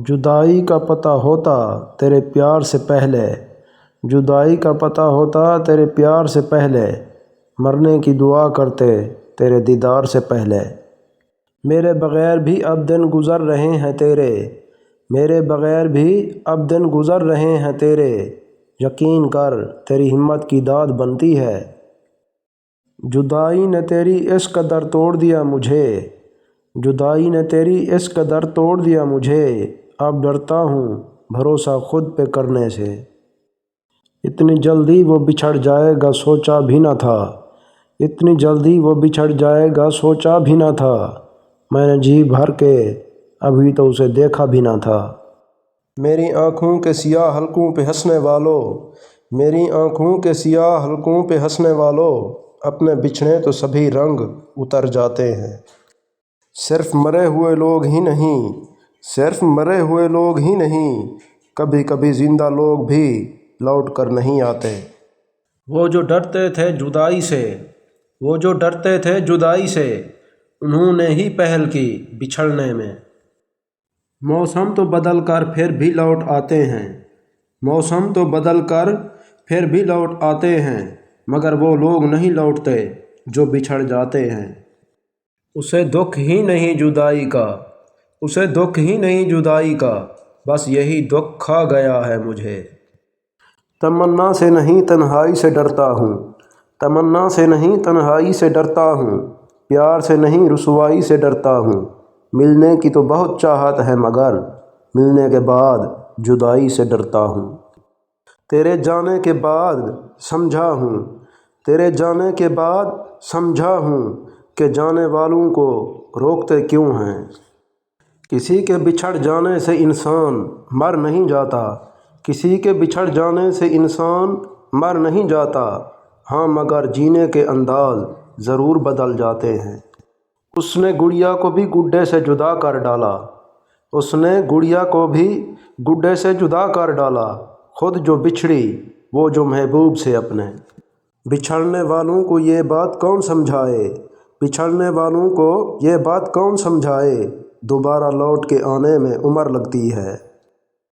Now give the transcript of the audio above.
جدائی کا پتہ ہوتا تیرے پیار سے پہلے، جدائی کا پتہ ہوتا تیرے پیار سے پہلے، مرنے کی دعا کرتے تیرے دیدار سے پہلے۔ میرے بغیر بھی اب دن گزر رہے ہیں تیرے، میرے بغیر بھی اب دن گزر رہے ہیں تیرے، یقین کر تیری ہمت کی داد بنتی ہے۔ جدائی نے تیری اس قدر توڑ دیا مجھے، جدائی نے تیری اس قدر توڑ دیا مجھے، اب ڈرتا ہوں بھروسہ خود پہ کرنے سے۔ اتنی جلدی وہ بچھڑ جائے گا سوچا بھی نہ تھا، اتنی جلدی وہ بچھڑ جائے گا سوچا بھی نہ تھا، میں نے جی بھر کے ابھی تو اسے دیکھا بھی نہ تھا۔ میری آنکھوں کے سیاہ حلقوں پہ ہنسنے والوں، میری آنکھوں کے سیاہ حلقوں پہ ہنسنے والوں، اپنے بچھڑے تو سبھی رنگ اتر جاتے ہیں۔ صرف مرے ہوئے لوگ ہی نہیں، صرف مرے ہوئے لوگ ہی نہیں، کبھی کبھی زندہ لوگ بھی لوٹ کر نہیں آتے۔ وہ جو ڈرتے تھے جدائی سے، وہ جو ڈرتے تھے جدائی سے، انہوں نے ہی پہل کی بچھڑنے میں۔ موسم تو بدل کر پھر بھی لوٹ آتے ہیں، موسم تو بدل کر پھر بھی لوٹ آتے ہیں، مگر وہ لوگ نہیں لوٹتے جو بچھڑ جاتے ہیں۔ اسے دکھ ہی نہیں جدائی کا، اسے دکھ ہی نہیں جدائی کا، بس یہی دکھ کھا گیا ہے مجھے۔ تمنا سے نہیں تنہائی سے ڈرتا ہوں، تمنا سے نہیں تنہائی سے ڈرتا ہوں، پیار سے نہیں رسوائی سے ڈرتا ہوں، ملنے کی تو بہت چاہت ہے مگر ملنے کے بعد جدائی سے ڈرتا ہوں۔ تیرے جانے کے بعد سمجھا ہوں، تیرے جانے کے بعد سمجھا ہوں کہ جانے والوں کو روکتے کیوں ہیں۔ کسی کے بچھڑ جانے سے انسان مر نہیں جاتا، کسی کے بچھڑ جانے سے انسان مر نہیں جاتا، ہاں مگر جینے کے انداز ضرور بدل جاتے ہیں۔ اس نے گڑیا کو بھی گڈے سے جدا کر ڈالا، اس نے گڑیا کو بھی گڈے سے جدا کر ڈالا، خود جو بچھڑی وہ جو محبوب سے اپنے۔ بچھڑنے والوں کو یہ بات کون سمجھائے، بچھڑنے والوں کو یہ بات کون سمجھائے، دوبارہ لوٹ کے آنے میں عمر لگتی ہے۔